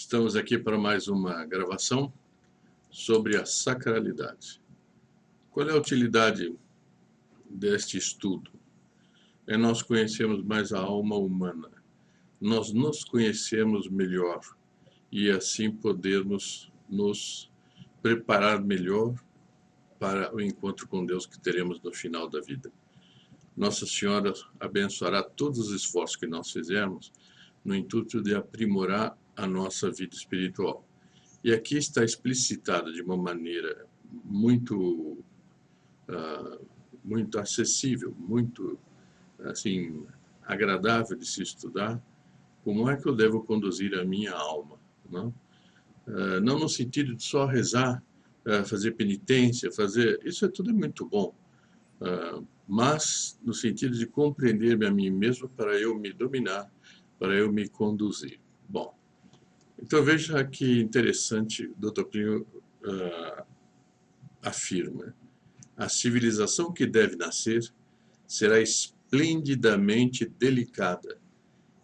Estamos aqui para mais uma gravação sobre a sacralidade. Qual é a utilidade deste estudo? É nós conhecermos mais a alma humana, nós nos conhecemos melhor e assim podermos nos preparar melhor para o encontro com Deus que teremos no final da vida. Nossa Senhora abençoará todos os esforços que nós fizermos no intuito de aprimorar a nossa vida espiritual. E aqui está explicitada de uma maneira muito acessível, muito assim agradável de se estudar, como é que eu devo conduzir a minha alma, não? Não no sentido de só rezar, fazer penitência, isso é tudo muito bom, mas no sentido de compreender-me a mim mesmo para eu me dominar, para eu me conduzir. Bom, então veja que interessante, Dr. Plínio afirma: a civilização que deve nascer será esplendidamente delicada,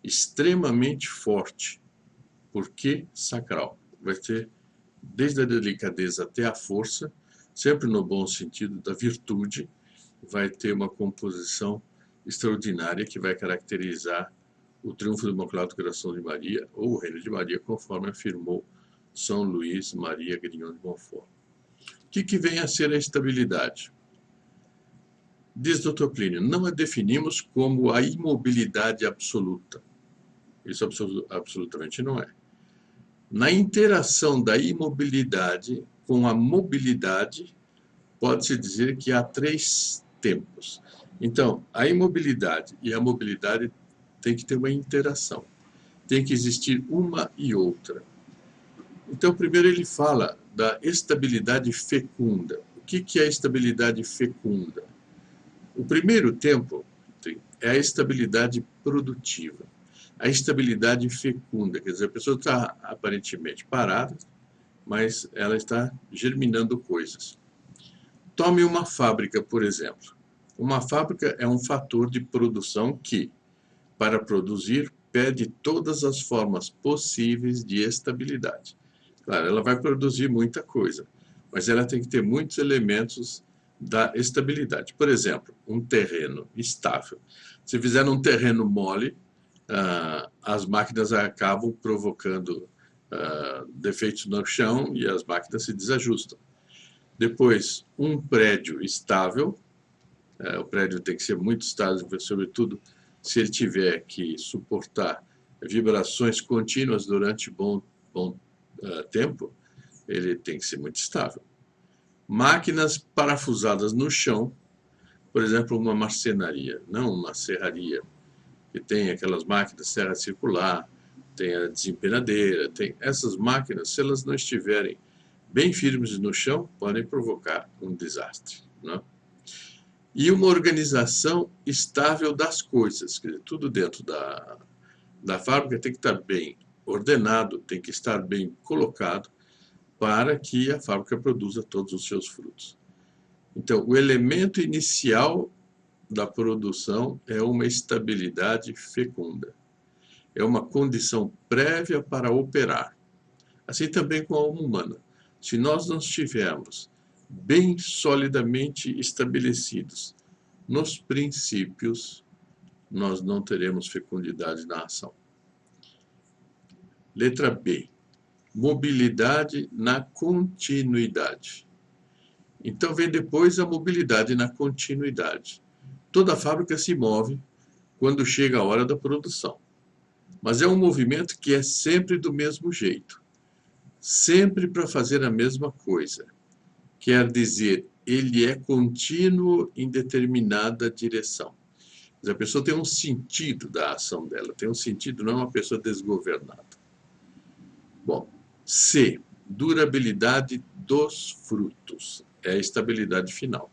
extremamente forte, porque sacral. Vai ter desde a delicadeza até a força, sempre no bom sentido da virtude, vai ter uma composição extraordinária que vai caracterizar o triunfo do Imaculado Coração de Maria, ou o Reino de Maria, conforme afirmou São Luís Maria Grignon de Montfort. O que vem a ser a estabilidade? Diz Dr. Plínio, não a definimos como a imobilidade absoluta. Isso absolutamente não é. Na interação da imobilidade com a mobilidade, pode-se dizer que há três tempos. Então, a imobilidade e a mobilidade tem que ter uma interação. Tem que existir uma e outra. Então, primeiro ele fala da estabilidade fecunda. O que é a estabilidade fecunda? O primeiro tempo é a estabilidade produtiva. A estabilidade fecunda, quer dizer, a pessoa está aparentemente parada, mas ela está germinando coisas. Tome uma fábrica, por exemplo. Uma fábrica é um fator de produção que, para produzir, pede todas as formas possíveis de estabilidade. Claro, ela vai produzir muita coisa, mas ela tem que ter muitos elementos da estabilidade. Por exemplo, um terreno estável. Se fizer um terreno mole, as máquinas acabam provocando defeitos no chão e as máquinas se desajustam. Depois, um prédio estável, o prédio tem que ser muito estável, sobretudo se ele tiver que suportar vibrações contínuas durante bom tempo, ele tem que ser muito estável. Máquinas parafusadas no chão, por exemplo, uma marcenaria, não uma serraria, que tem aquelas máquinas serra circular, tem a desempenadeira, tem essas máquinas, se elas não estiverem bem firmes no chão, podem provocar um desastre, não? E uma organização estável das coisas, quer dizer, tudo dentro da fábrica tem que estar bem ordenado, tem que estar bem colocado para que a fábrica produza todos os seus frutos. Então, o elemento inicial da produção é uma estabilidade fecunda. É uma condição prévia para operar. Assim também com a alma humana. Se nós não estivermos bem solidamente estabelecidos nos princípios, nós não teremos fecundidade na ação. Letra B. Mobilidade na continuidade. Então vem depois a mobilidade na continuidade. Toda fábrica se move quando chega a hora da produção. Mas é um movimento que é sempre do mesmo jeito. Sempre para fazer a mesma coisa. Quer dizer, ele é contínuo em determinada direção. Mas a pessoa tem um sentido da ação dela, tem um sentido, não é uma pessoa desgovernada. Bom, C. Durabilidade dos frutos. É a estabilidade final.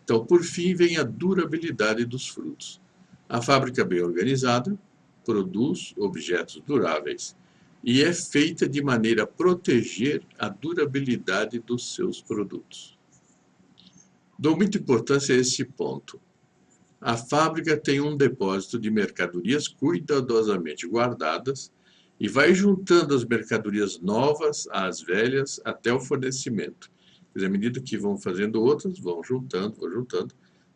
Então, por fim, vem a durabilidade dos frutos. A fábrica bem organizada produz objetos duráveis e é feita de maneira a proteger a durabilidade dos seus produtos. Dou muita importância a esse ponto. A fábrica tem um depósito de mercadorias cuidadosamente guardadas e vai juntando as mercadorias novas às velhas até o fornecimento. Quer dizer, à medida que vão fazendo outras, vão juntando,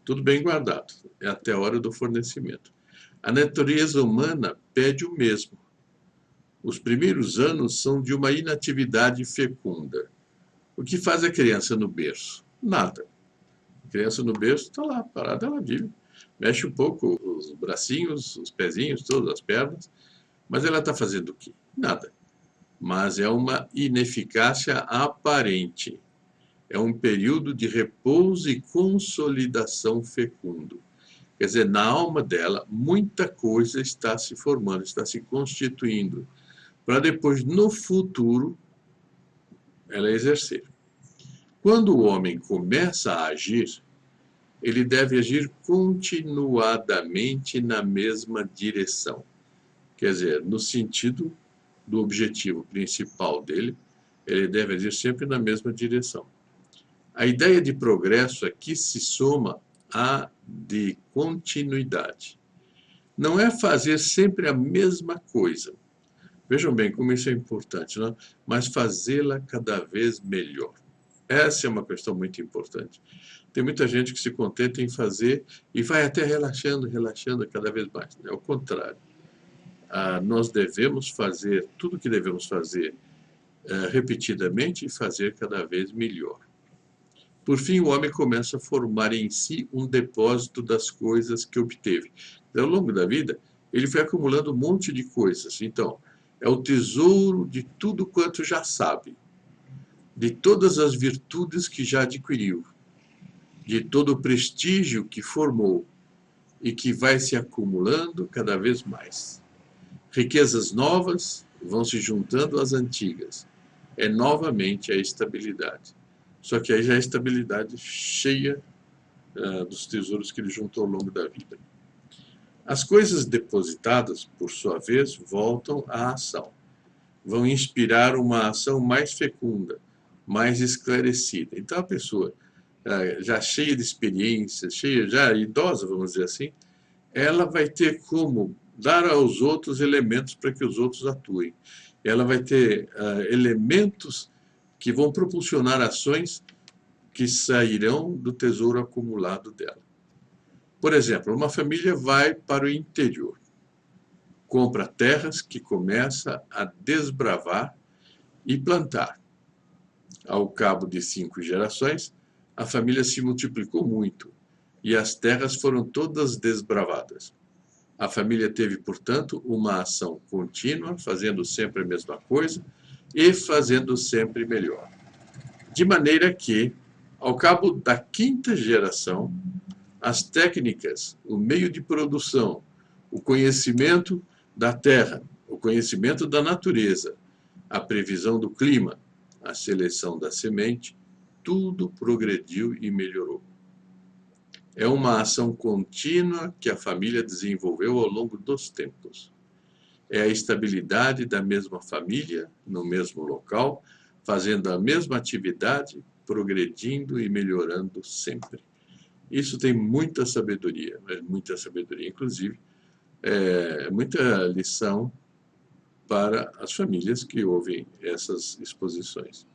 tudo bem guardado, é até a hora do fornecimento. A natureza humana pede o mesmo. Os primeiros anos são de uma inatividade fecunda. O que faz a criança no berço? Nada. A criança no berço está lá, parada, ela vive. Mexe um pouco os bracinhos, os pezinhos, todas as pernas, mas ela está fazendo o quê? Nada. Mas é uma ineficácia aparente. É um período de repouso e consolidação fecundo. Quer dizer, na alma dela, muita coisa está se formando, está se constituindo, para depois, no futuro, ela exercer. Quando o homem começa a agir, ele deve agir continuadamente na mesma direção. Quer dizer, no sentido do objetivo principal dele, ele deve agir sempre na mesma direção. A ideia de progresso aqui se soma à de continuidade. Não é fazer sempre a mesma coisa. Vejam bem como isso é importante, não? Mas fazê-la cada vez melhor. Essa é uma questão muito importante. Tem muita gente que se contenta em fazer e vai até relaxando cada vez mais. É o contrário. Nós devemos fazer tudo o que devemos fazer repetidamente e fazer cada vez melhor. Por fim, o homem começa a formar em si um depósito das coisas que obteve. Ao longo da vida, ele foi acumulando um monte de coisas. Então, é o tesouro de tudo quanto já sabe, de todas as virtudes que já adquiriu, de todo o prestígio que formou e que vai se acumulando cada vez mais. Riquezas novas vão se juntando às antigas. É novamente a estabilidade. Só que aí já é a estabilidade cheia dos tesouros que ele juntou ao longo da vida. As coisas depositadas, por sua vez, voltam à ação. Vão inspirar uma ação mais fecunda, mais esclarecida. Então a pessoa, já cheia de experiências, já idosa, vamos dizer assim, ela vai ter como dar aos outros elementos para que os outros atuem. Ela vai ter elementos que vão propulsionar ações que sairão do tesouro acumulado dela. Por exemplo, uma família vai para o interior, compra terras que começa a desbravar e plantar. Ao cabo de 5 gerações, a família se multiplicou muito e as terras foram todas desbravadas. A família teve, portanto, uma ação contínua, fazendo sempre a mesma coisa e fazendo sempre melhor. De maneira que, ao cabo da 5ª geração, as técnicas, o meio de produção, o conhecimento da terra, o conhecimento da natureza, a previsão do clima, a seleção da semente, tudo progrediu e melhorou. É uma ação contínua que a família desenvolveu ao longo dos tempos. É a estabilidade da mesma família, no mesmo local, fazendo a mesma atividade, progredindo e melhorando sempre. Isso tem muita sabedoria, inclusive, muita lição para as famílias que ouvem essas exposições.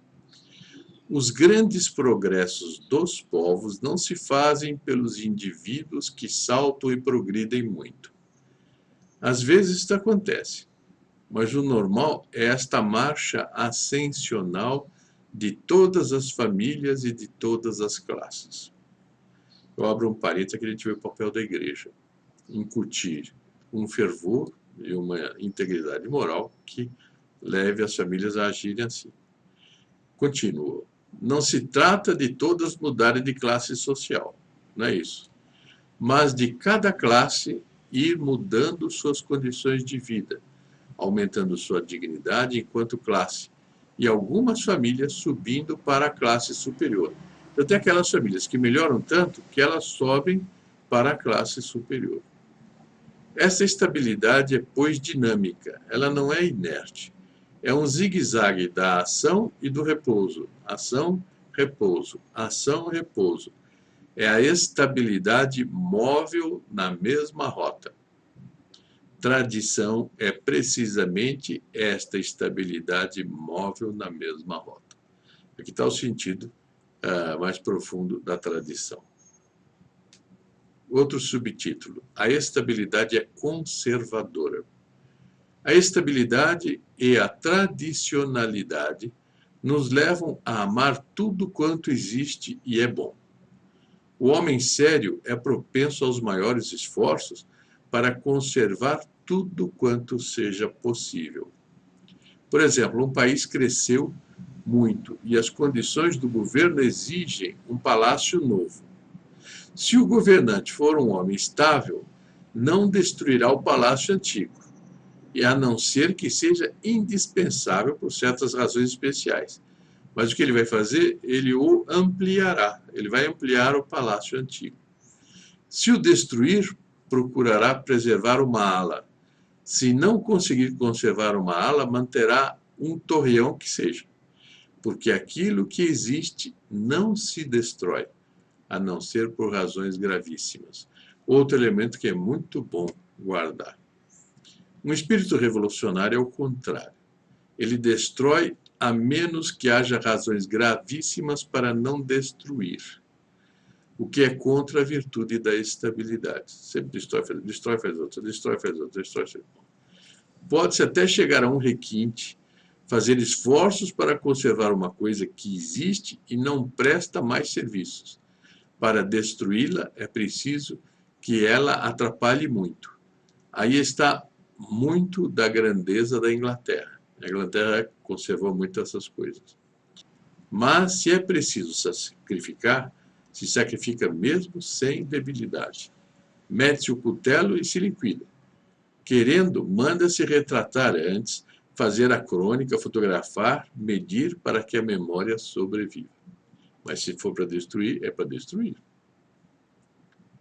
Os grandes progressos dos povos não se fazem pelos indivíduos que saltam e progridem muito. Às vezes isso acontece, mas o normal é esta marcha ascensional de todas as famílias e de todas as classes. Eu abro um parênteses aqui, a gente vê o papel da igreja, incutir um fervor e uma integridade moral que leve as famílias a agirem assim. Continuo. Não se trata de todas mudarem de classe social, não é isso. Mas de cada classe ir mudando suas condições de vida, aumentando sua dignidade enquanto classe, e algumas famílias subindo para a classe superior. Então tem aquelas famílias que melhoram tanto que elas sobem para a classe superior. Essa estabilidade é, pois, dinâmica, ela não é inerte. É um zigue-zague da ação e do repouso. Ação, repouso. Ação, repouso. É a estabilidade móvel na mesma rota. Tradição é precisamente esta estabilidade móvel na mesma rota. Aqui está o sentido mais profundo da tradição. Outro subtítulo: a estabilidade é conservadora. A estabilidade e a tradicionalidade nos levam a amar tudo quanto existe e é bom. O homem sério é propenso aos maiores esforços para conservar tudo quanto seja possível. Por exemplo, um país cresceu muito e as condições do governo exigem um palácio novo. Se o governante for um homem estável, não destruirá o palácio antigo, e a não ser que seja indispensável por certas razões especiais. Mas o que ele vai fazer? Ele o ampliará, ele vai ampliar o palácio antigo. Se o destruir, procurará preservar uma ala. Se não conseguir conservar uma ala, manterá um torreão que seja. Porque aquilo que existe não se destrói, a não ser por razões gravíssimas. Outro elemento que é muito bom guardar. Um espírito revolucionário é o contrário. Ele destrói a menos que haja razões gravíssimas para não destruir, o que é contra a virtude da estabilidade. Sempre destrói, faz outra, destrói, faz outra, destrói, faz outra. Pode-se até chegar a um requinte, fazer esforços para conservar uma coisa que existe e não presta mais serviços. Para destruí-la, é preciso que ela atrapalhe muito. Aí está muito da grandeza da Inglaterra. A Inglaterra conservou muito essas coisas. Mas, se é preciso sacrificar, se sacrifica mesmo sem debilidade. Mete-se o cutelo e se liquida. Querendo, manda-se retratar antes, fazer a crônica, fotografar, medir para que a memória sobreviva. Mas se for para destruir, é para destruir.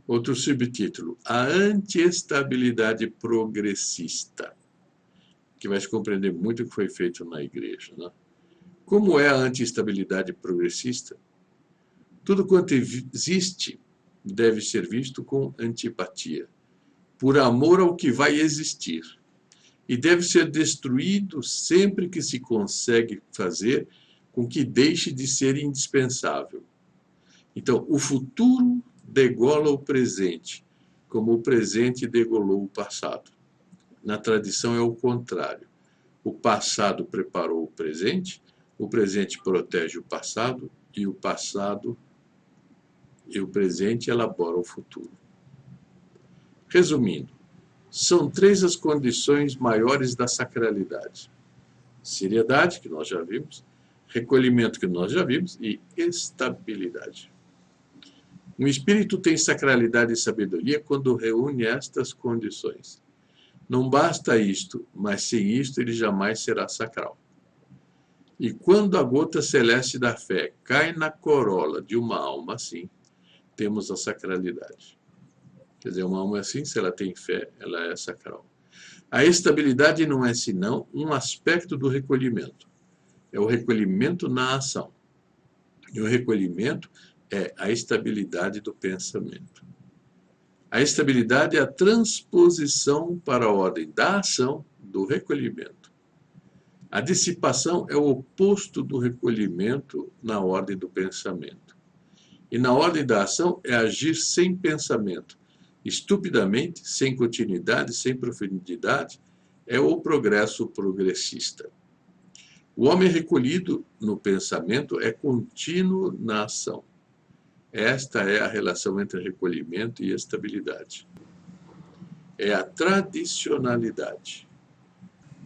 Outro subtítulo: a antiestabilidade progressista, que vai se compreender muito o que foi feito na igreja, né? Como é a antiestabilidade progressista? Tudo quanto existe deve ser visto com antipatia, por amor ao que vai existir, e deve ser destruído sempre que se consegue fazer com que deixe de ser indispensável. Então, o futuro degola o presente, como o presente degolou o passado. Na tradição é o contrário. O passado preparou o presente protege o passado e o presente elabora o futuro. Resumindo, são três as condições maiores da sacralidade: seriedade, que nós já vimos, recolhimento, que nós já vimos, e estabilidade. Um espírito tem sacralidade e sabedoria quando reúne estas condições. Não basta isto, mas sem isto ele jamais será sacral. E quando a gota celeste da fé cai na corola de uma alma assim, temos a sacralidade. Quer dizer, uma alma assim, se ela tem fé, ela é sacral. A estabilidade não é senão um aspecto do recolhimento. É o recolhimento na ação. E o recolhimento é a estabilidade do pensamento. A estabilidade é a transposição para a ordem da ação do recolhimento. A dissipação é o oposto do recolhimento na ordem do pensamento. E na ordem da ação é agir sem pensamento, estupidamente, sem continuidade, sem profundidade, é o progresso progressista. O homem recolhido no pensamento é contínuo na ação. Esta é a relação entre recolhimento e estabilidade. É a tradicionalidade.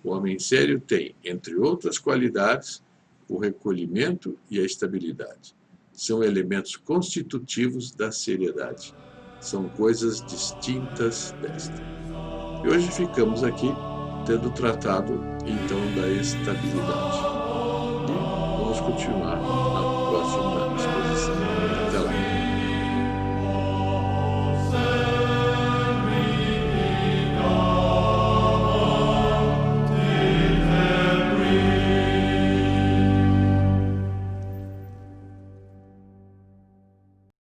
O homem sério tem, entre outras qualidades, o recolhimento e a estabilidade. São elementos constitutivos da seriedade. São coisas distintas desta. E hoje ficamos aqui tendo tratado, então, da estabilidade. E vamos continuar